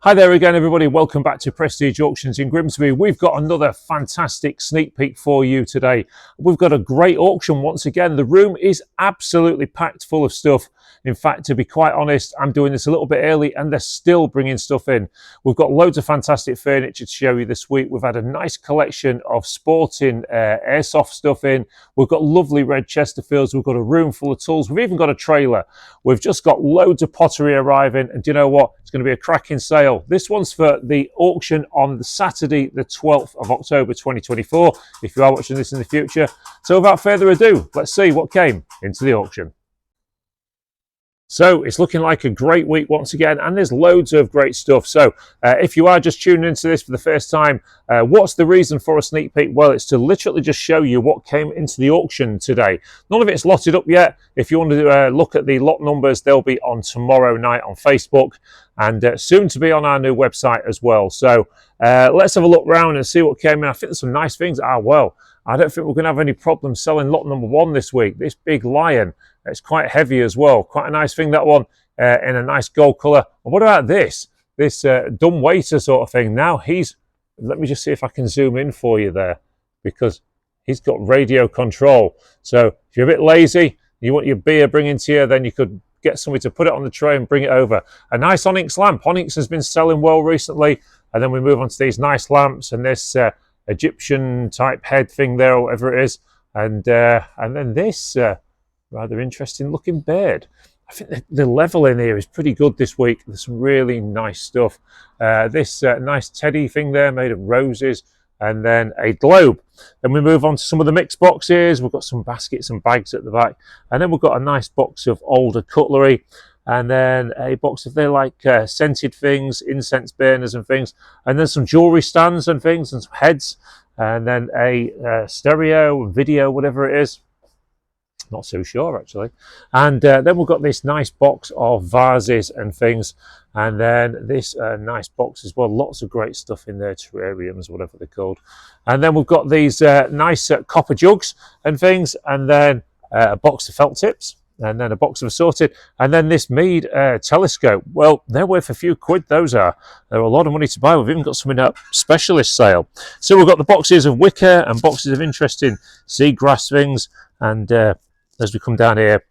Hi there again, everybody. Welcome back to Prestige Auctions in Grimsby. We've got another fantastic sneak peek for you today. We've got a great auction once again. The room is absolutely packed full of stuff. In fact, to be quite honest, I'm doing this a little bit early and they're still bringing stuff in. We've got loads of fantastic furniture to show you this week. We've had a nice collection of sporting airsoft stuff in. We've got lovely red Chesterfields. We've got a room full of tools. We've even got a trailer. We've just got loads of pottery arriving. And do you know what? It's going to be a cracking sale. This one's for the auction on the Saturday, the 12th of October 2024, if you are watching this in the future. So without further ado, let's see what came into the auction. So it's looking like a great week once again, and there's loads of great stuff. So if you are just tuning into this for the first time, what's the reason for a sneak peek? Well, it's to literally just show you what came into the auction today. None of it's lotted up yet. If you want to look at the lot numbers, they'll be on tomorrow night on Facebook and soon to be on our new website as well. So let's have a look around and see what came in. I think there's some nice things. Well, I don't think we're going to have any problems selling lot number one this week. This big lion, it's quite heavy as well. Quite a nice thing, that one, in a nice gold colour. And what about this? This dumb waiter sort of thing. Now let me just see if I can zoom in for you there, because he's got radio control. So if you're a bit lazy, you want your beer bringing to you, then you could get somebody to put it on the tray and bring it over. A nice onyx lamp. Onyx has been selling well recently. And then we move on to these nice lamps and this Egyptian type head thing there, or whatever it is. And then this rather interesting looking bird. I think the level in here is pretty good this week. There's some really nice stuff. This nice teddy thing there made of roses, and then a globe. Then we move on to some of the mixed boxes. We've got some baskets and bags at the back, and then we've got a nice box of older cutlery, and then a box of scented things, incense burners and things, and then some jewelry stands and things and some heads, and then a stereo, video, whatever it is. Not so sure actually. And then we've got this nice box of vases and things, and then this nice box as well. Lots of great stuff in there, terrariums, whatever they're called. And then we've got these nice copper jugs and things, and then a box of felt tips, and then a box of assorted, and then this Mead telescope. Well, they're worth a few quid, those are. They're a lot of money to buy. We've even got some in a specialist sale. So we've got the boxes of wicker and boxes of interesting seagrass things, and as we come down here,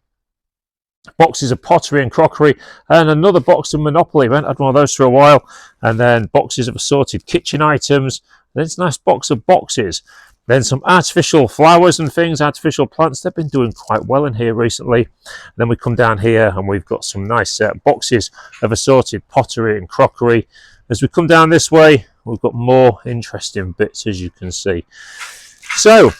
boxes of pottery and crockery, and another box of Monopoly. We haven't had one of those for a while. And then boxes of assorted kitchen items. Then it's a nice box of boxes. Then some artificial flowers and things, artificial plants. They've been doing quite well in here recently. And then we come down here and we've got some nice boxes of assorted pottery and crockery. As we come down this way, we've got more interesting bits, as you can see. So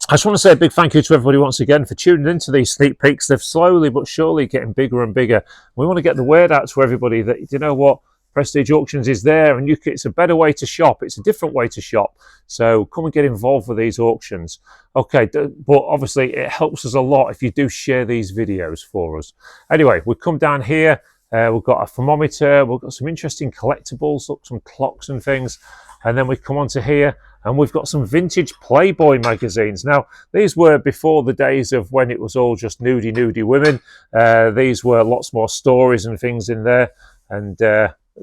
I just want to say a big thank you to everybody once again for tuning into these sneak peeks. They're slowly but surely getting bigger and bigger. We want to get the word out to everybody that, you know what, Prestige Auctions is there, and it's a better way to shop. It's a different way to shop. So come and get involved with these auctions. Okay, but obviously it helps us a lot if you do share these videos for us. Anyway, we come down here. We've got a thermometer. We've got some interesting collectibles, look, some clocks and things. And then we come onto here, and we've got some vintage Playboy magazines. Now, these were before the days of when it was all just nudie women. These were lots more stories and things in there. And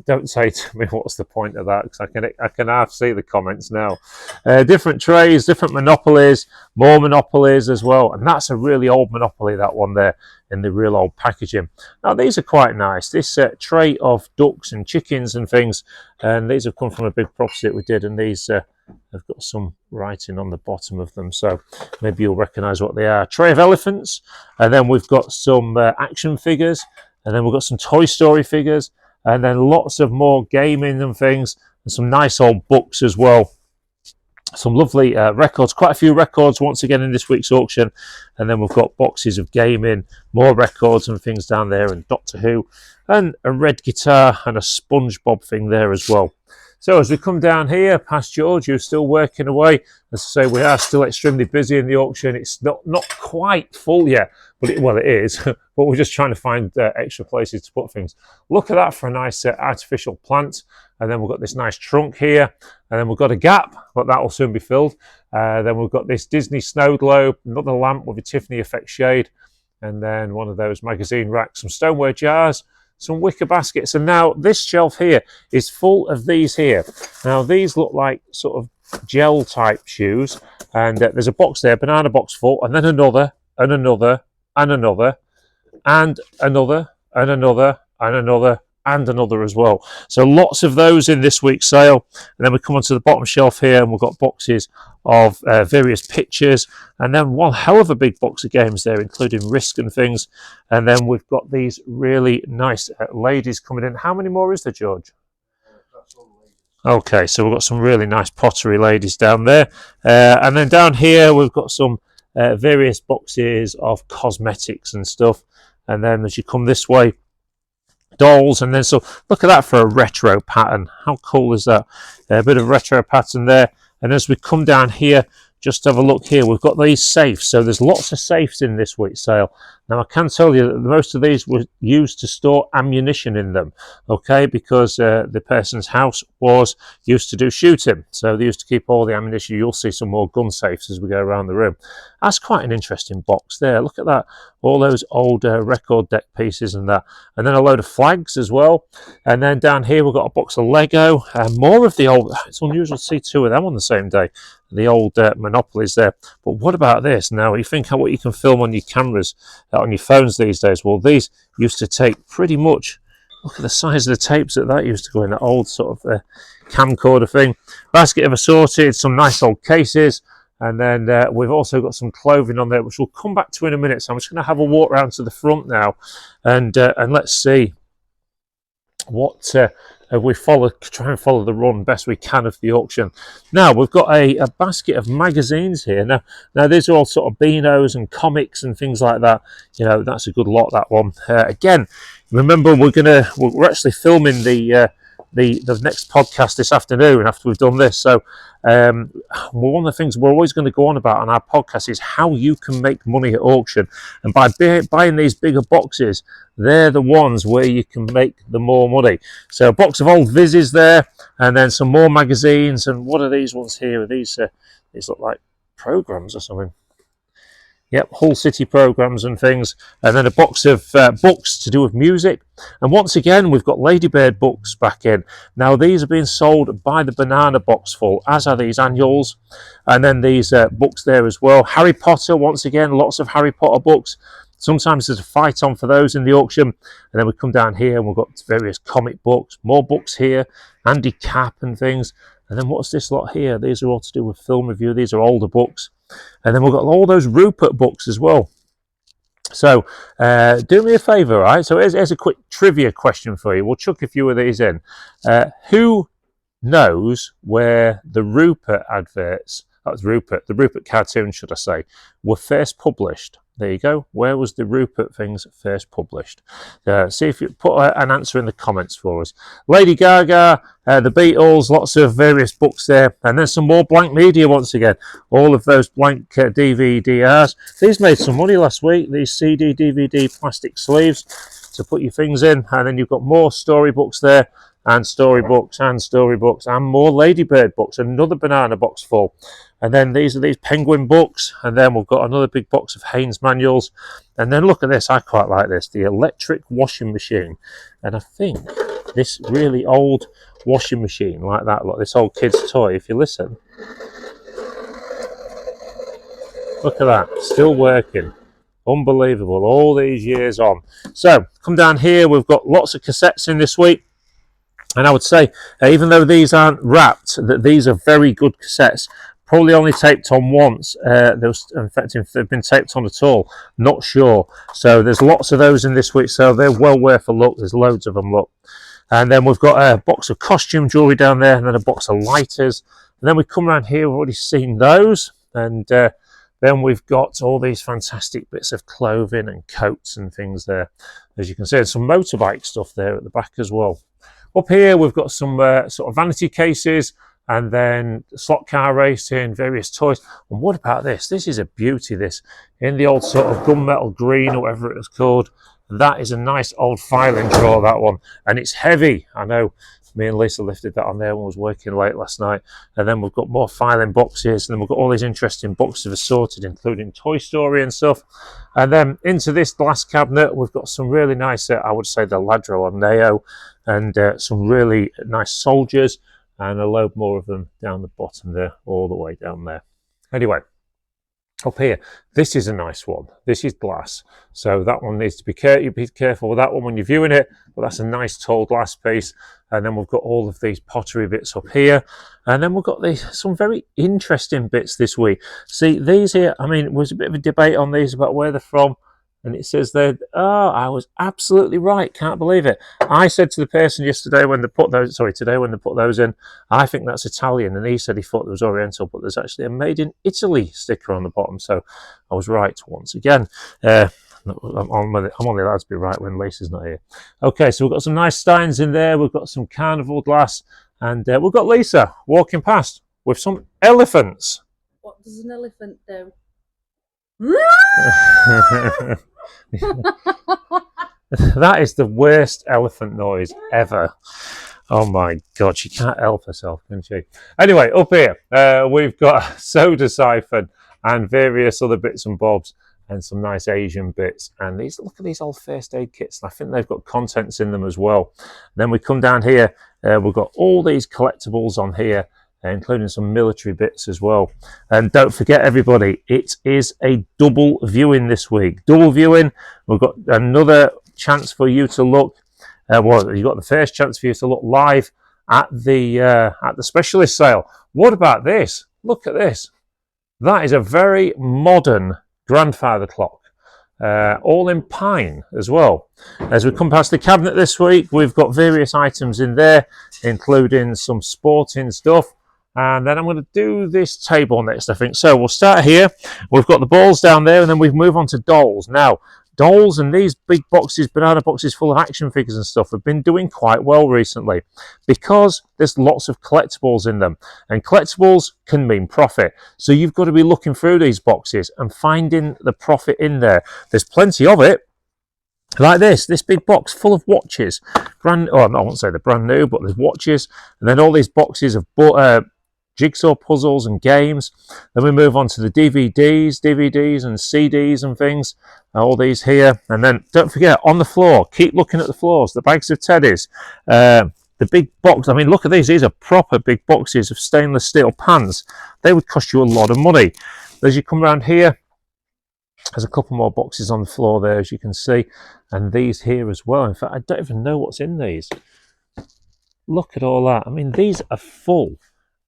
don't say to me what's the point of that, because I can half see the comments now. Different trays, different Monopolies, more Monopolies as well. And that's a really old Monopoly, that one there, in the real old packaging. Now, these are quite nice. This tray of ducks and chickens and things, and these have come from a big property that we did, and these have got some writing on the bottom of them, so maybe you'll recognise what they are. Tray of elephants, and then we've got some action figures, and then we've got some Toy Story figures, and then lots of more gaming and things, and some nice old books as well. Some lovely records, quite a few records once again in this week's auction. And then we've got boxes of gaming, more records and things down there, and Doctor Who, and a red guitar and a SpongeBob thing there as well. So as we come down here past George, who's still working away, as I say, we are still extremely busy in the auction. It's not quite full yet, but it is. But we're just trying to find extra places to put things. Look at that for a nice artificial plant. And then we've got this nice trunk here. And then we've got a gap, but that will soon be filled. Then we've got this Disney snow globe, another lamp with a Tiffany effect shade. And then one of those magazine racks, some stoneware jars, some wicker baskets. And now this shelf here is full of these here. Now these look like sort of gel type shoes, and there's a box there, banana box full, and then another, and another, and another, and another, and another, and another, and another as well. So lots of those in this week's sale. And then we come onto the bottom shelf here, and we've got boxes of various pictures, and then one hell of a big box of games there, including Risk and things. And then we've got these really nice ladies coming in. How many more is there, George? Okay, so we've got some really nice pottery ladies down there. And then down here we've got some various boxes of cosmetics and stuff. And then as you come this way, dolls. And then, so look at that for a retro pattern. How cool is that? A bit of retro pattern there. And as we come down here, just have a look here, we've got these safes. So there's lots of safes in this week's sale. Now I can tell you that most of these were used to store ammunition in them, okay, because the person's house was used to do shooting, so they used to keep all the ammunition. You'll see some more gun safes as we go around the room. That's quite an interesting box there. Look at that, all those old record deck pieces and that, and then a load of flags as well. And then down here we've got a box of Lego, and more of the old, it's unusual to see two of them on the same day, the old Monopolies there. But what about this? Now you think how what you can film on your cameras, on your phones these days. Well, these used to take pretty much, look at the size of the tapes that used to go in, that old sort of camcorder thing. Basket of assorted, some nice old cases, and then we've also got some clothing on there, which we'll come back to in a minute. So I'm just going to have a walk around to the front now, and let's see what we try and follow the run best we can of the auction. Now we've got a basket of magazines here. Now these are all sort of Beanos and comics and things like that. You know, that's a good lot, that one. Again, remember we're actually filming the next podcast this afternoon after we've done this. So one of the things we're always going to go on about on our podcast is how you can make money at auction. And by buying these bigger boxes, they're the ones where you can make the more money. So a box of old Vizes there, and then some more magazines. And what are these ones here? Are these look like programs or something. Yep, Hull City programs and things. And then a box of books to do with music. And once again, we've got Ladybird books back in. Now, these are being sold by the banana box full, as are these annuals. And then these books there as well. Harry Potter, once again, lots of Harry Potter books. Sometimes there's a fight on for those in the auction. And then we come down here and we've got various comic books, more books here, Andy Capp and things. And then what's this lot here? These are all to do with film review. These are older books. And then we've got all those Rupert books as well. So do me a favour, right? So here's a quick trivia question for you. We'll chuck a few of these in. Who knows where the Rupert adverts, that's Rupert, the Rupert cartoon, should I say, were first published? There you go. Where was the Rupert things first published? See if you put an answer in the comments for us. Lady Gaga, the Beatles, lots of various books there. And then some more blank media once again. All of those blank DVDs. These made some money last week. These CD, DVD, plastic sleeves to put your things in. And then you've got more storybooks there. And storybooks and storybooks and more Ladybird books. Another banana box full. And then these are these Penguin books. And then we've got another big box of Haynes manuals. And then look at this. I quite like this. The electric washing machine. And I think this really old washing machine like that. Look, this old kid's toy. If you listen. Look at that. Still working. Unbelievable. All these years on. So come down here. We've got lots of cassettes in this week. And I would say, even though these aren't wrapped, that these are very good cassettes. Probably only taped on once. In fact, if they've been taped on at all, not sure. So there's lots of those in this week, so they're well worth a look. There's loads of them, look. And then we've got a box of costume jewellery down there, and then a box of lighters. And then we come around here, we've already seen those. And then we've got all these fantastic bits of clothing and coats and things there. As you can see, there's some motorbike stuff there at the back as well. Up here, we've got some sort of vanity cases, and then slot car racing, various toys. And what about this? This is a beauty, this. In the old sort of gunmetal green, or whatever it was called. That is a nice old filing drawer, that one. And it's heavy, I know. Me and Lisa lifted that on there when I was working late last night. And then we've got more filing boxes, and then we've got all these interesting boxes assorted, including Toy Story and stuff. And then into this glass cabinet, we've got some really nice, I would say the Ladro on Neo, and some really nice soldiers, and a load more of them down the bottom there, all the way down there. Anyway, up here, this is a nice one. This is glass, so that one needs to be careful with that one when you're viewing it, but that's a nice tall glass piece. And then we've got all of these pottery bits up here, and then we've got some very interesting bits this week. See, these here, I mean, there was a bit of a debate on these about where they're from, and it says there, oh, I was absolutely right, can't believe it. I said to the person yesterday when they put those, today when they put those in, I think that's Italian, and he said he thought it was Oriental, but there's actually a Made in Italy sticker on the bottom, so I was right once again. I'm only allowed to be right when Lisa's not here. Okay, so we've got some nice steins in there, we've got some carnival glass, and we've got Lisa walking past with some elephants. What does an elephant do? That is the worst elephant noise ever. Oh my God, she can't help herself, can she? Anyway, up here, we've got a soda siphon and various other bits and bobs, and some nice Asian bits. And these, look at these old first aid kits. I think they've got contents in them as well. Then we come down here, we've got all these collectibles on here, including some military bits as well. And don't forget, everybody, it is a double viewing this week. Double viewing. We've got another chance for you to look. Well, you've got the first chance for you to look live at the specialist sale. What about this? Look at this. That is a very modern grandfather clock. All in pine as well. As we come past the cabinet this week, we've got various items in there, including some sporting stuff. And then I'm going to do this table next, I think. So we'll start here. We've got the balls down there, and then we move on to dolls. Now, dolls and these big boxes, banana boxes full of action figures and stuff, have been doing quite well recently because there's lots of collectibles in them. And collectibles can mean profit. So you've got to be looking through these boxes and finding the profit in there. There's plenty of it. Like this big box full of watches. I won't say they're brand new, but there's watches. And then all these boxes of jigsaw puzzles and games. Then we move on to the DVDs and CDs and things. All these here. And then don't forget, on the floor, keep looking at the floors, the bags of teddies. The big box, I mean, look at these. These are proper big boxes of stainless steel pans. They would cost you a lot of money. As you come around here, there's a couple more boxes on the floor there, as you can see. And these here as well. In fact, I don't even know what's in these. Look at all that. I mean, these are full.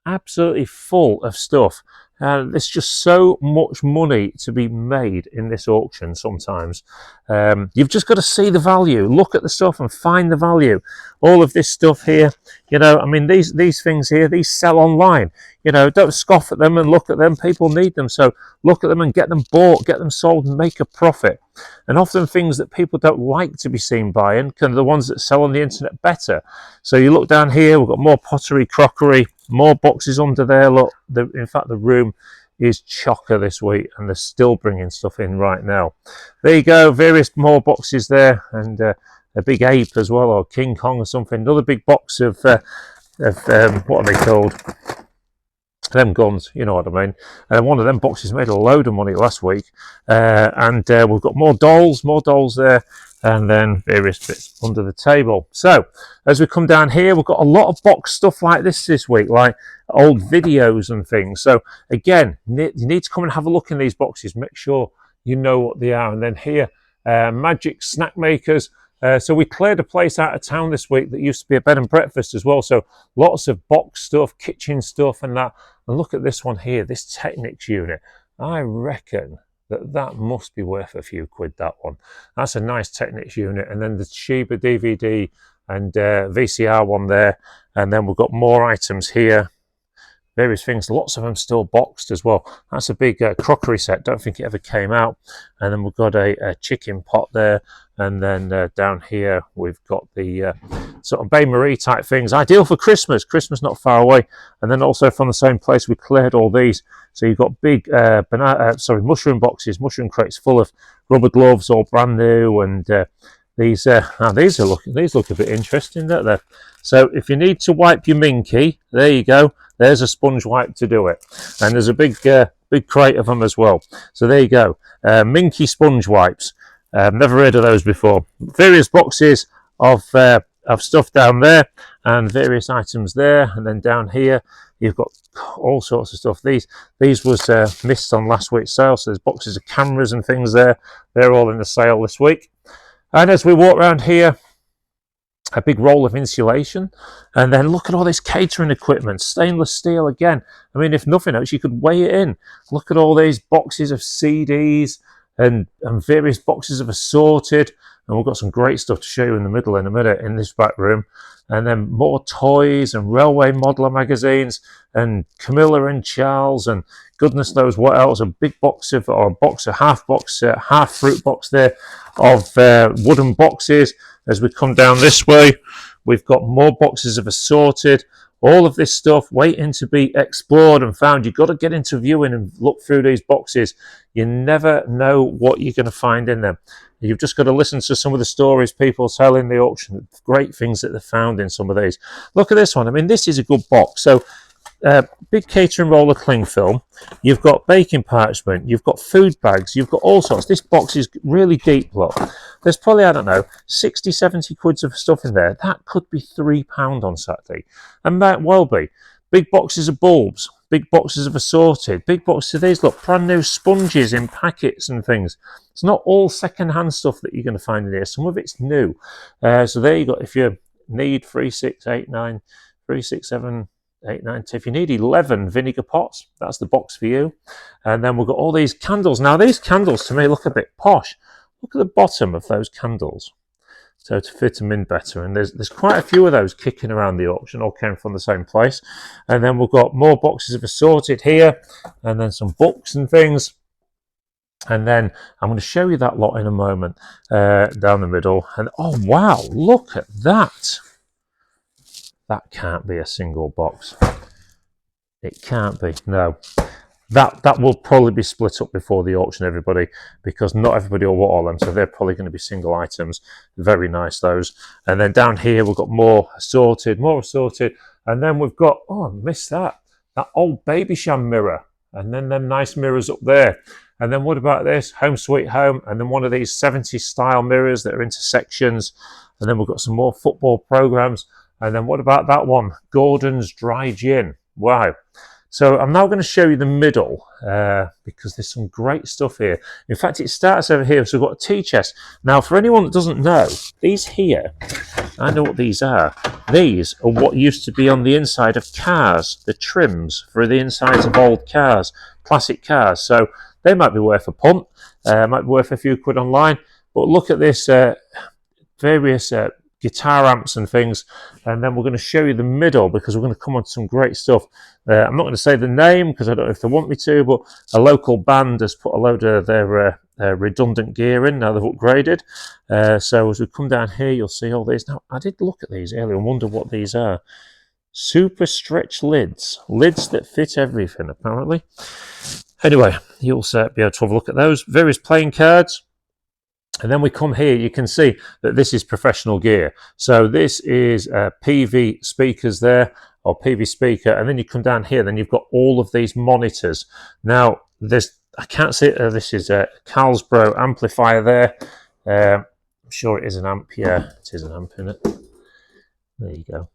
Absolutely full of stuff. There's just so much money to be made in this auction sometimes. You've just got to see the value, look at the stuff and find the value. All of this stuff here, you know, I mean, these things here, these sell online. You know, don't scoff at them and look at them. People need them. So look at them and get them bought, get them sold and make a profit. And often things that people don't like to be seen buying, kind of the ones that sell on the internet better. So you look down here, we've got more pottery, crockery, more boxes under there. Look, in fact, the room is chocker this week, and they're still bringing stuff in right now. There you go, various more boxes there, and a big ape as well, or King Kong or something. Another big box of what are they called? Them guns, you know what I mean. One of them boxes made a load of money last week. And we've got more dolls there, and then various bits under the table. So as we come down here, we've got a lot of box stuff like this week, like old videos and things. So again, you need to come and have a look in these boxes, make sure you know what they are. And then here, magic snack makers. So we cleared a place out of town this week that used to be a bed and breakfast as well. So lots of box stuff, kitchen stuff and that. And look at this one here, this Technics unit. I reckon that must be worth a few quid, that one. That's a nice Technics unit. And then the Sheba DVD and VCR one there. And then we've got more items here. Various things, lots of them still boxed as well. That's a big crockery set, don't think it ever came out. And then we've got a chicken pot there. And then down here, we've got the sort of Bain Marie type things. Ideal for Christmas. Christmas not far away. And then also from the same place, we cleared all these. So you've got big mushroom boxes, mushroom crates full of rubber gloves, all brand new. And These look a bit interesting, don't they? So if you need to wipe your minky, there you go. There's a sponge wipe to do it, and there's a big crate of them as well. So there you go, minky sponge wipes. Never heard of those before. Various boxes of stuff down there, and various items there, and then down here you've got all sorts of stuff. These was missed on last week's sale, so there's boxes of cameras and things there. They're all in the sale this week. And as we walk around here, a big roll of insulation, and then look at all this catering equipment, stainless steel again. I mean, if nothing else, you could weigh it in. Look at all these boxes of CDs and various boxes of assorted, and we've got some great stuff to show you in the middle in a minute in this back room. And then more toys and railway modeler magazines and Camilla and Charles and goodness knows what else. A big box of, or a box, a half box, half fruit box there of wooden boxes. As we come down this way, we've got more boxes of assorted. All of this stuff waiting to be explored and found. You've got to get into viewing and look through these boxes. You never know what you're going to find in them. You've just got to listen to some of the stories people tell in the auction. Great things that they found in some of these. Look at this one. I mean, this is a good box. So, big catering roller cling film. You've got baking parchment. You've got food bags. You've got all sorts. This box is really deep, look. There's probably, I don't know, 60, 70 quids of stuff in there. That could be £3 on Saturday. And might well be. Big boxes of bulbs. Big boxes of assorted. Big boxes of these, look, brand new sponges in packets and things. It's not all second-hand stuff that you're going to find in here. Some of it's new. So there you go. If you need 3, 6, 8, 9, 3, 6, 7, 8, 9, 10. If you need 11 vinegar pots, that's the box for you. And then we've got all these candles. Now, these candles to me look a bit posh. Look at the bottom of those candles. So to fit them in better. And there's quite a few of those kicking around the auction, all came from the same place. And then we've got more boxes of assorted here, and then some books and things. And then I'm going to show you that lot in a moment, down the middle. And oh wow, look at that. That can't be a single box. It can't be, no. That will probably be split up before the auction, everybody, because not everybody will want all them, so they're probably going to be single items. Very nice, those. And then down here, we've got more assorted, and then we've got, oh, I missed that old Baby Sham mirror, and then them nice mirrors up there. And then what about this? Home Sweet Home, and then one of these 70s style mirrors that are into sections, and then we've got some more football programs, and then what about that one? Gordon's Dry Gin. Wow. So I'm now going to show you the middle, because there's some great stuff here. In fact, it starts over here. So we've got a tea chest. Now, for anyone that doesn't know, these here, I know what these are. These are what used to be on the inside of cars, the trims for the insides of old cars, classic cars. So they might be worth a punt, might be worth a few quid online. But look at this, various guitar amps and things, and then we're going to show you the middle because we're going to come on to some great stuff. I'm not going to say the name because I don't know if they want me to, but a local band has put a load of their redundant gear in, now they've upgraded. So as we come down here, you'll see all these. Now, I did look at these earlier and wonder what these are. Super stretch lids that fit everything, apparently. Anyway, you'll be able to have a look at those. Various playing cards. And then we come here, you can see that this is professional gear. So this is PV speakers there, or PV speaker, and then you come down here, then you've got all of these monitors. Now, I can't see it, this is a Carlsbro amplifier there. I'm sure it is an amp, yeah, it is an amp in it. There you go.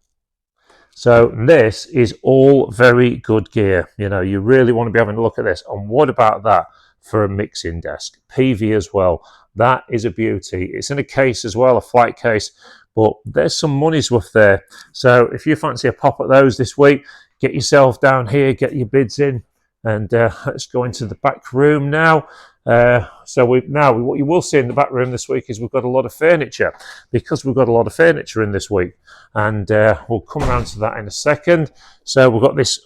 So this is all very good gear. You know, you really want to be having a look at this. And what about that for a mixing desk? PV as well. That is a beauty. It's in a case as well, a flight case, but there's some money's worth there. So if you fancy a pop at those this week, get yourself down here, get your bids in, and let's go into the back room now. What you will see in the back room this week is we've got a lot of furniture, because we've got a lot of furniture in this week, and we'll come around to that in a second. So we've got this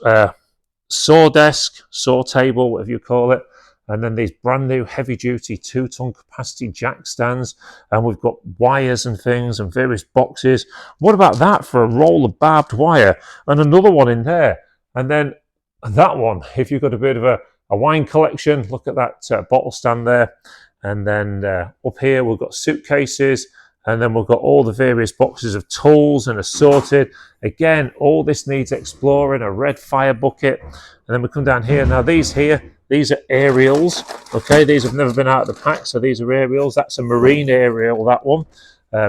saw desk, saw table, whatever you call it. And then these brand new heavy duty 2-ton capacity jack stands. And we've got wires and things and various boxes. What about that for a roll of barbed wire? And another one in there. And then that one, if you've got a bit of a wine collection, look at that bottle stand there. And then up here, we've got suitcases And then we've got all the various boxes of tools and assorted. Again, all this needs exploring, a red fire bucket. And then we come down here. Now these here, these are aerials. Okay, these have never been out of the pack, so these are aerials. That's a marine aerial, that one.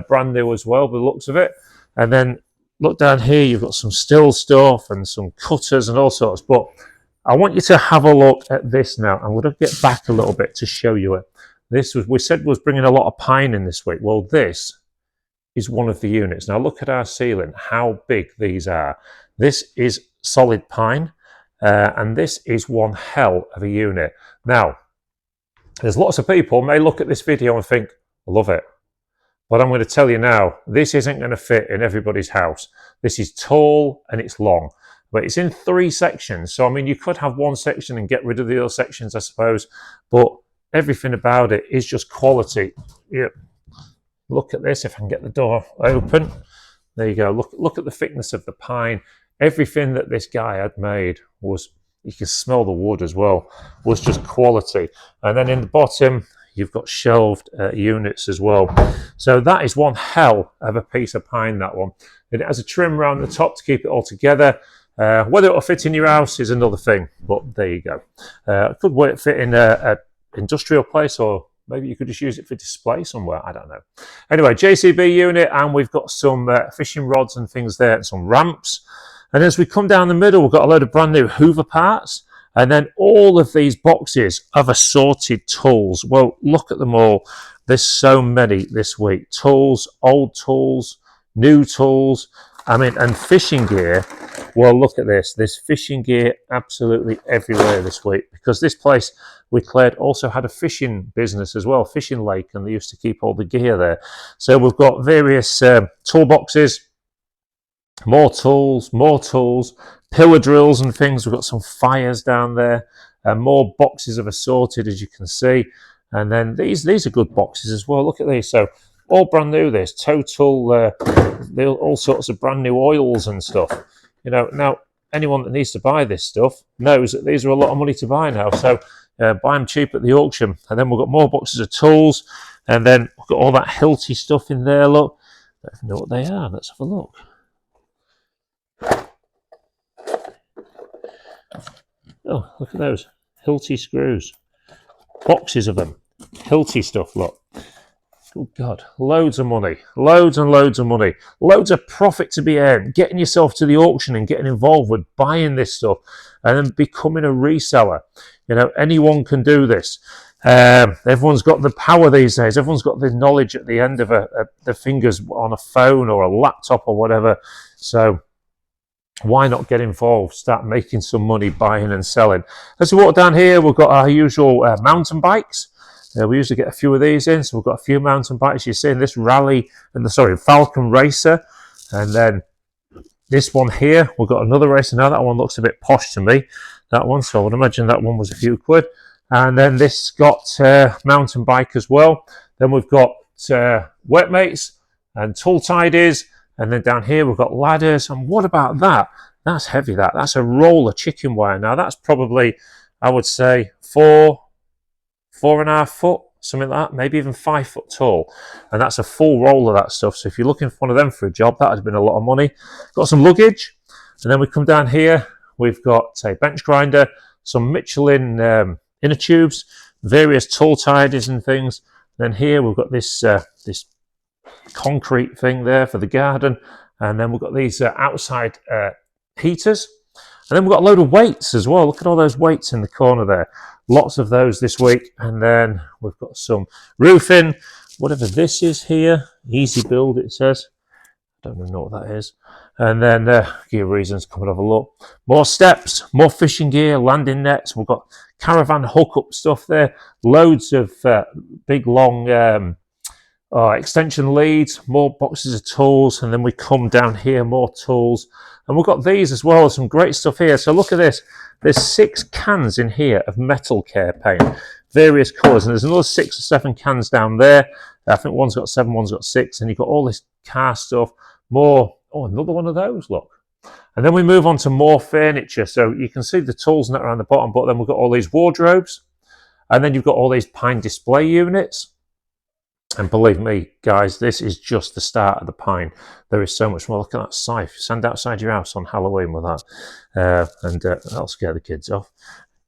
Brand new as well, by the looks of it. And then look down here, you've got some still stuff and some cutters and all sorts. But I want you to have a look at this now. I'm going to get back a little bit to show you it. This was, we said, was bringing a lot of pine in this week. Well, this is one of the units. Now look at our ceiling, how big these are. This is solid pine, and this is one hell of a unit. Now, there's lots of people may look at this video and think, I love it. But I'm going to tell you now, this isn't going to fit in everybody's house. This is tall and it's long, but it's in 3 sections. So, I mean, you could have one section and get rid of the other sections, I suppose, but everything about it is just quality. Yep. Look at this, if I can get the door open. There you go. Look at the thickness of the pine. Everything that this guy had made was, you can smell the wood as well, was just quality. And then in the bottom, you've got shelved units as well. So that is one hell of a piece of pine, that one. And it has a trim around the top to keep it all together. Whether it'll fit in your house is another thing, but there you go. Could fit in a industrial place, or maybe you could just use it for display somewhere. I don't know. Anyway, JCB unit, and we've got some fishing rods and things there, and some ramps. And as we come down the middle, we've got a load of brand new Hoover parts. And then all of these boxes of assorted tools. Well, look at them all. There's so many this week. Tools, old tools, new tools. I mean, and fishing gear. Well, look at this. There's fishing gear absolutely everywhere this week, because this place we cleared also had a fishing business as well, fishing lake, and they used to keep all the gear there. So we've got various toolboxes, more tools, pillar drills and things. We've got some fires down there, and more boxes of assorted, as you can see. And then these are good boxes as well. Look at these. So all brand new. There's total, all sorts of brand new oils and stuff. You know, now anyone that needs to buy this stuff knows that these are a lot of money to buy now. So buy them cheap at the auction. And then we've got more boxes of tools, and then we've got all that Hilti stuff in there. Look, I don't know what they are. Let's have a look. Oh, look at those Hilti screws. Boxes of them. Hilti stuff, look. Oh, God. Loads of money. Loads and loads of money. Loads of profit to be earned. Getting yourself to the auction and getting involved with buying this stuff and then becoming a reseller. You know, anyone can do this. Everyone's got the power these days. Everyone's got the knowledge at the end of the fingers on a phone or a laptop or whatever. So why not get involved, start making some money buying and selling? As we walk down here, we've got our usual mountain bikes. We usually get a few of these in, so we've got a few mountain bikes. You're seeing this Rally, and Falcon Racer, and then this one here, we've got another racer. Now that one looks a bit posh to me, that one, so I would imagine that one was a few quid. And then this got mountain bike as well. Then we've got wetmates and tool tidies. And then down here we've got ladders. And what about that? That's heavy, that. That's a roll of chicken wire. Now that's probably, I would say, 4.5 foot, something like that, maybe even 5 foot tall. And that's a full roll of that stuff. So if you're looking for one of them for a job, that would have been a lot of money. Got some luggage. And then we come down here, we've got a bench grinder, some Michelin inner tubes, various tool tidies and things. And then here we've got this this concrete thing there for the garden, and then we've got these outside heaters, and then we've got a load of weights as well. Look at all those weights in the corner there, lots of those this week. And then we've got some roofing, whatever this is here, easy build it says, I don't know what that is. And then gear reasons, come and have a look. More steps, more fishing gear, landing nets. We've got caravan hookup stuff there, loads of big long extension leads, more boxes of tools. And then we come down here, more tools, and we've got these as well, some great stuff here. So look at this, there's 6 cans in here of metal care paint, various colours, and there's another 6 or 7 cans down there. I think one's got 7, one's got 6, and you've got all this car stuff, more. Oh, another one of those, look. And then we move on to more furniture. So you can see the tools net around the bottom, but then we've got all these wardrobes, and then you've got all these pine display units. And believe me, guys, this is just the start of the pine. There is so much more. Look at that scythe. Stand outside your house on Halloween with that. That'll scare the kids off.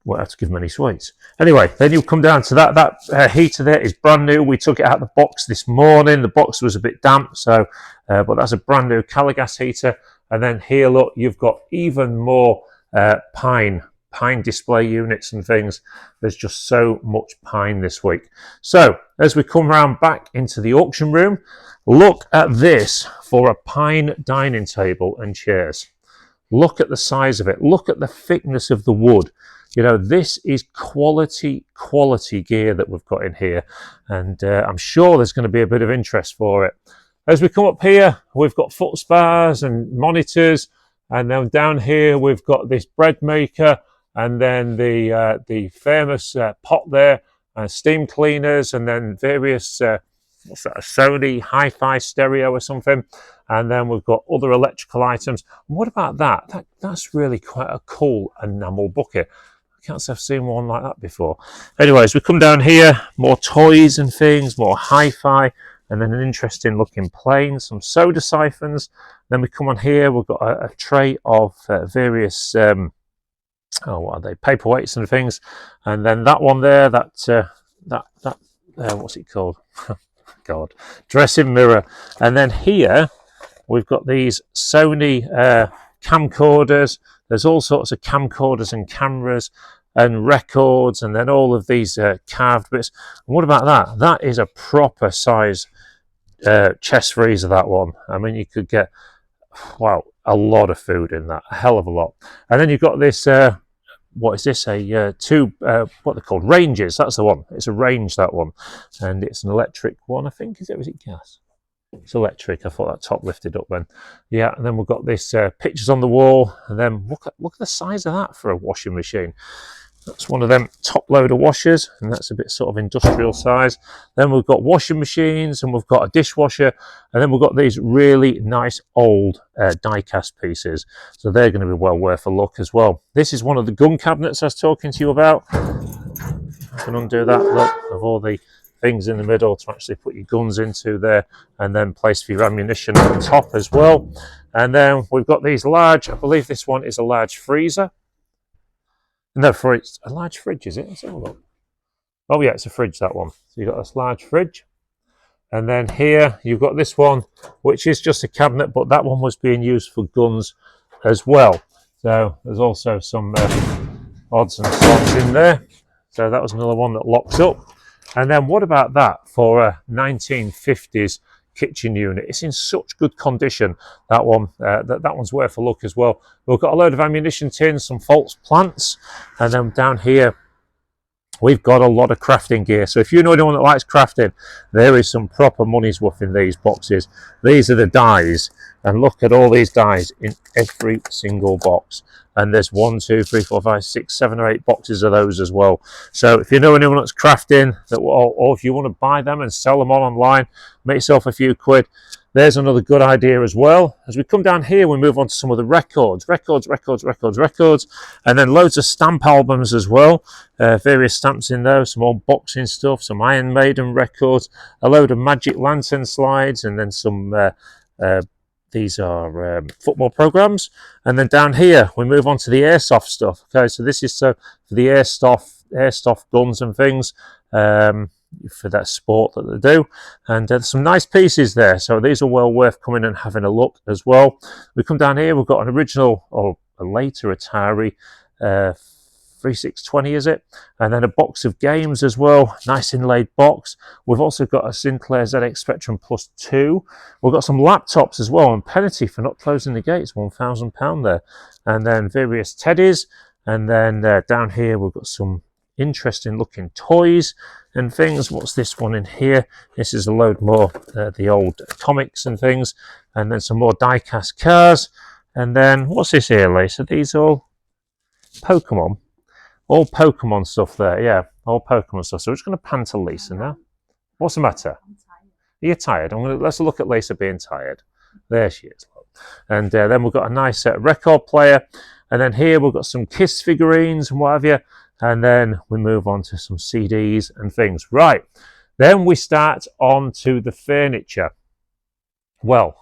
Won't have to give them any sweets. Anyway, then you come down to that heater there is brand new. We took it out of the box this morning. The box was a bit damp, but that's a brand new Caligas heater. And then here, look, you've got even more pine display units and things. There's just so much pine this week. So as we come round back into the auction room, look at this for a pine dining table and chairs. Look at the size of it. Look at the thickness of the wood. You know, this is quality gear that we've got in here, and I'm sure there's going to be a bit of interest for it. As we come up here, we've got foot spas and monitors, and then down here we've got this bread maker, and then the famous pot there, steam cleaners, and then various what's that, a Sony hi-fi stereo or something, and then we've got other electrical items. And what about that? That's really quite a cool enamel bucket. I can't say I've seen one like that before. Anyways, we come down here, more toys and things, more hi-fi, and then an interesting looking plane, some soda siphons. Then we come on here, we've got a tray of various what are they, paperweights and things. And then that one there, what's it called? God, dressing mirror. And then here we've got these Sony camcorders. There's all sorts of camcorders and cameras and records, and then all of these carved bits. And what about that? That is a proper size chest freezer, that one. I mean, you could get, wow, a lot of food in that, a hell of a lot. And then you've got this, what is this, what they're called, ranges. That's the one. It's a range, that one. And it's an electric one, I think. Was it gas? It's electric. I thought that top lifted up then. Yeah, and then we've got this pictures on the wall, and then look at the size of that for a washing machine. That's one of them top loader washers, and that's a bit sort of industrial size. Then we've got washing machines, and we've got a dishwasher, and then we've got these really nice old die-cast pieces. So they're going to be well worth a look as well. This is one of the gun cabinets I was talking to you about. I can undo that, look, of all the things in the middle to actually put your guns into there, and then place for your ammunition on top as well. And then we've got these large, I believe this one is a large freezer. No, it's a large fridge, is it? Let's have a look. Oh yeah, it's a fridge, that one. So you've got this large fridge. And then here you've got this one, which is just a cabinet, but that one was being used for guns as well. So there's also some odds and sods in there. So that was another one that locks up. And then what about that for a 1950s kitchen unit? It's in such good condition, that one. That one's worth a look as well. We've got a load of ammunition tins, some false plants, and then down here we've got a lot of crafting gear. So if you know anyone that likes crafting, there is some proper money's worth in these boxes. These are the dies, and look at all these dies in every single box. And there's 1, 2, 3, 4, 5, 6, 7 or 8 boxes of those as well. So if you know anyone that's crafting, or if you want to buy them and sell them online, make yourself a few quid. There's another good idea as well. As we come down here, we move on to some of the records, and then loads of stamp albums as well. Various stamps in there, some old boxing stuff, some Iron Maiden records, a load of Magic Lantern slides, and then some these are football programs. And then down here we move on to the airsoft stuff. Okay, so this is for the airsoft guns and things, for that sport that they do. And there's some nice pieces there, so these are well worth coming and having a look as well. We come down here, we've got an original, or a later Atari 3620, is it? And then a box of games as well, nice inlaid box. We've also got a Sinclair ZX Spectrum Plus 2. We've got some laptops as well, and penalty for not closing the gates, £1,000 there. And then various teddies, and then down here we've got some interesting looking toys and things. What's this one in here? This is a load more the old comics and things, and then some more die-cast cars. And then what's this here, Lisa? These all Pokemon. All Pokemon stuff there, yeah, all Pokemon stuff. So we're just going to pan to Lisa now. What's the matter? I'm tired. Are you tired? Let's look at Lisa being tired. There she is. And then we've got a nice record player. And then here we've got some Kiss figurines and what have you. And then we move on to some CDs and things. Right, Then we start on to the furniture. Well,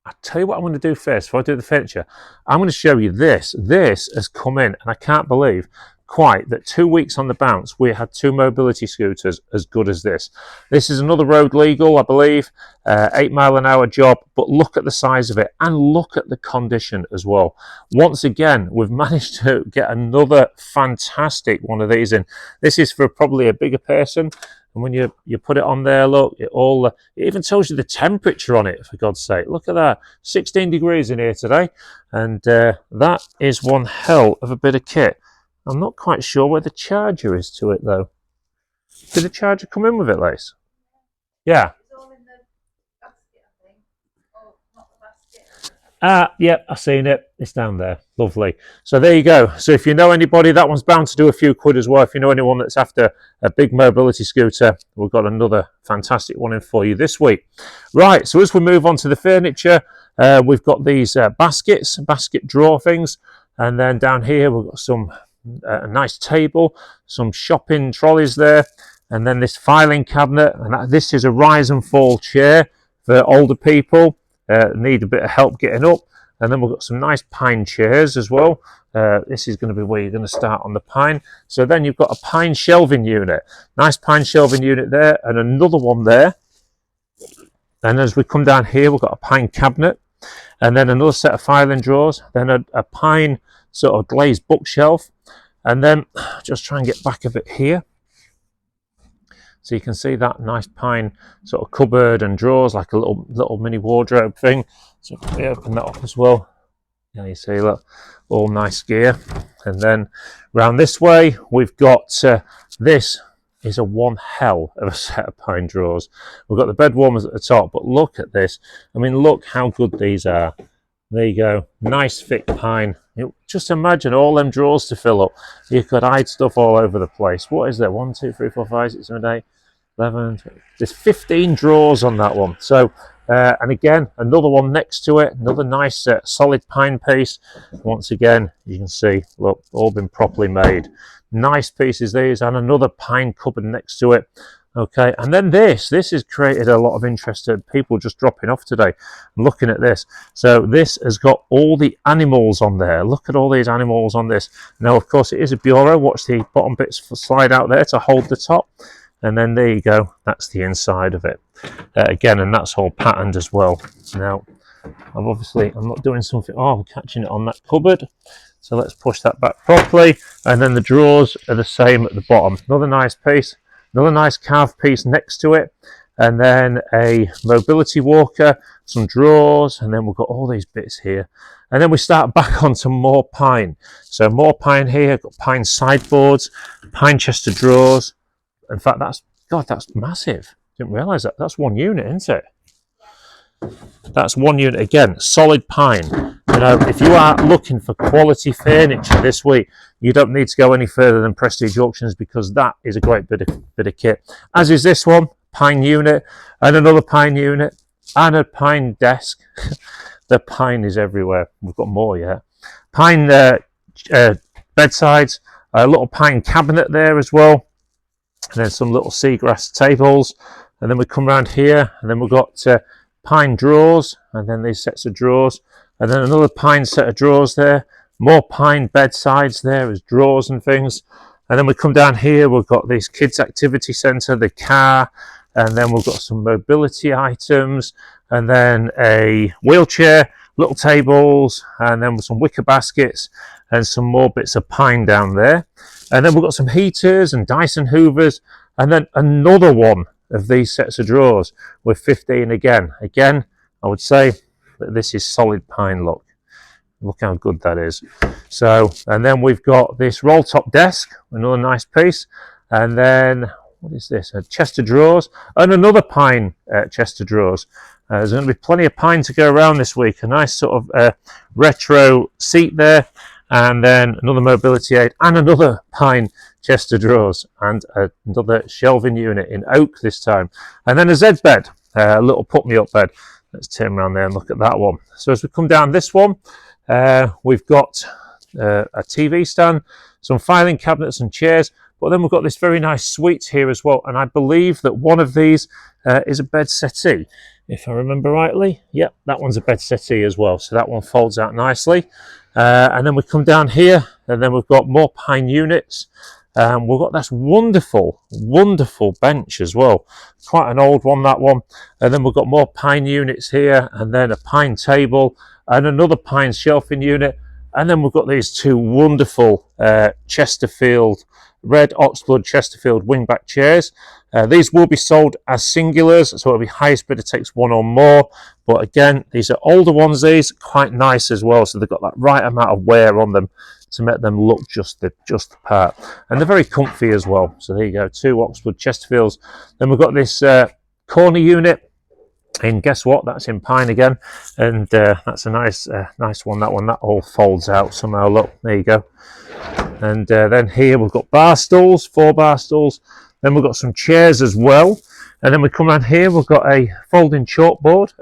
I'll tell you what I'm going to do first before I do the furniture. I'm going to show you this. This has come in, and I can't believe quite that 2 weeks on the bounce we had 2 mobility scooters as good as this. This is another road legal, I believe, 8-mile-an-hour job, but look at the size of it and look at the condition as well. Once again, we've managed to get another fantastic one of these in. This is for probably a bigger person. And when you put it on there, look, it even tells you the temperature on it, for God's sake. Look at that, 16 degrees in here today. And that is one hell of a bit of kit. I'm not quite sure where the charger is to it, though. Did the charger come in with it, Lace? Yeah. It's all in the basket, I think. Oh, not the basket. Yep, I've seen it. It's down there. Lovely. So there you go. So if you know anybody, that one's bound to do a few quid as well. If you know anyone that's after a big mobility scooter, we've got another fantastic one in for you this week. Right, so as we move on to the furniture, we've got these basket drawer things. And then down here, we've got some a nice table, some shopping trolleys there, and then this filing cabinet. And this is a rise and fall chair for older people. Need a bit of help getting up. And then we've got some nice pine chairs as well. This is going to be where you're going to start on the pine. So then you've got a pine shelving unit. Nice pine shelving unit there, and another one there. And as we come down here, we've got a pine cabinet, and then another set of filing drawers, then a pine sort of glazed bookshelf, and then just try and get back a bit here. So you can see that nice pine sort of cupboard and drawers, like a little mini wardrobe thing. So we open that up as well. Yeah, you see, look, all nice gear. And then round this way, we've got this is a one hell of a set of pine drawers. We've got the bed warmers at the top, but look at this. I mean, look how good these are. There you go, nice thick pine. Just imagine all them drawers to fill up. You could hide stuff all over the place. What is there? 1, 2, 3, 4, 5, 6, 7, 8, 11. There's 15 drawers on that one. So, and again, another one next to it, another nice solid pine piece. Once again, you can see, look, all been properly made. Nice pieces these, and another pine cupboard next to it. Okay, and then this has created a lot of interest to people just dropping off today. I'm looking at this. So this has got all the animals on there. Look at all these animals on this. Now, of course, it is a bureau. Watch the bottom bits slide out there to hold the top. And then there you go. That's the inside of it. Again, and that's all patterned as well. Now, I'm not doing something. Oh, I'm catching it on that cupboard. So let's push that back properly. And then the drawers are the same at the bottom. Another nice piece. Another nice carved piece next to it, and then a mobility walker, some drawers, and then we've got all these bits here. And then we start back onto more pine. So more pine here, got pine sideboards, pine chest of drawers. In fact, that's massive. Didn't realise that. That's one unit, isn't it? That's one unit again, solid pine. You know, if you are looking for quality furniture this week, you don't need to go any further than Prestige Auctions, because that is a great bit of kit. As is this one, pine unit, and another pine unit, and a pine desk. The pine is everywhere. We've got more yet. Pine bedsides, a little pine cabinet there as well, and then some little seagrass tables. And then we come around here, and then we've got pine drawers, and then these sets of drawers, and then another pine set of drawers there, more pine bedsides there as drawers and things. And then we come down here, we've got this kids activity centre, the car, and then we've got some mobility items, and then a wheelchair, little tables, and then some wicker baskets, and some more bits of pine down there. And then we've got some heaters and Dyson Hoovers, and then another one of these sets of drawers with 15 again. Again, I would say that this is solid pine. Look how good that is. So, and then we've got this roll top desk, another nice piece, and then what is this? A chest of drawers, and another pine chest of drawers. There's going to be plenty of pine to go around this week. A nice sort of retro seat there, and then another mobility aid, and another pine chest of drawers, and another shelving unit in oak this time, and then a Z bed, a little put me up bed. Let's turn around there and look at that one. So as we come down this one, we've got a TV stand, some filing cabinets and chairs, but But then we've got this very nice suite here as well, and I believe that one of these is a bed settee, if I remember rightly. Yep, that one's a bed settee as well, so that one folds out nicely. And then we come down here, and then we've got more pine units. We've got this wonderful, wonderful bench as well. Quite an old one, that one. And then we've got more pine units here, and then a pine table, and another pine shelving unit. And then we've got these two wonderful Chesterfield, red Oxblood Chesterfield wingback chairs. These will be sold as singulars, so it'll be highest bidder takes one or more. But again, these are older ones, these, quite nice as well. So they've got that right amount of wear on them to make them look just the part. And they're very comfy as well. So there you go, two Oxblood Chesterfields. Then we've got this corner unit. And guess what? That's in pine again, and that's a nice one. That all folds out somehow. Look, there you go. And then here we've got bar stools, 4 bar stools. Then we've got some chairs as well. And then we come around here, we've got a folding chalkboard,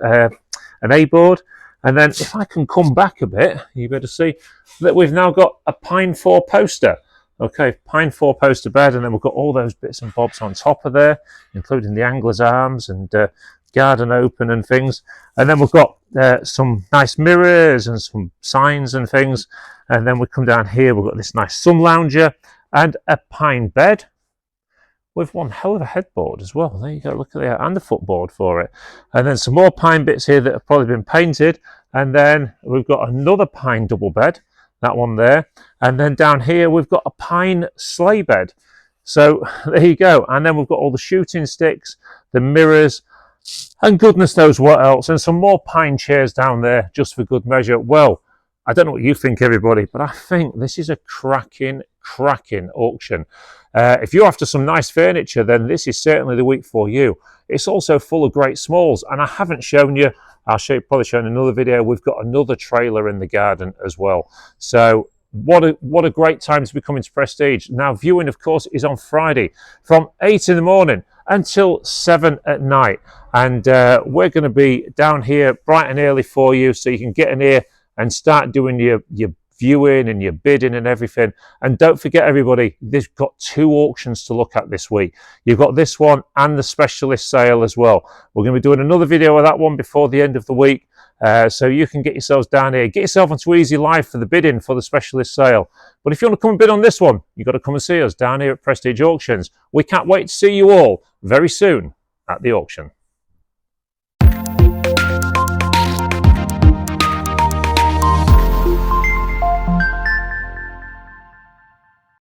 an A-board. And then if I can come back a bit, you better see that we've now got a pine 4 poster. Okay, pine 4 poster bed, and then we've got all those bits and bobs on top of there, including the angler's arms and garden open and things. And then we've got some nice mirrors and some signs and things. And then we come down here, we've got this nice sun lounger and a pine bed with one hell of a headboard as well. There you go, look at that, and a footboard for it. And then some more pine bits here that have probably been painted. And then we've got another pine double bed, that one there. And then down here we've got a pine sleigh bed. So there you go. And then we've got all the shooting sticks, the mirrors, and goodness knows what else, and some more pine chairs down there just for good measure. Well, I don't know what you think, everybody, but I think this is a cracking auction. If you're after some nice furniture, then this is certainly the week for you. It's also full of great smalls, and I haven't shown you, probably show in another video, we've got another trailer in the garden as well. So what a great time to be coming to Prestige. Now, viewing, of course, is on Friday from 8 in the morning until 7 at night. And we're going to be down here bright and early for you, so you can get in here and start doing your viewing and your bidding and everything. And don't forget, everybody, they've got 2 auctions to look at this week. You've got this one and the specialist sale as well. We're going to be doing another video of that one before the end of the week. So you can get yourselves down here, get yourself onto Easy Live for the bidding for the specialist sale. But if you want to come and bid on this one, you've got to come and see us down here at Prestige Auctions. We can't wait to see you all very soon at the auction.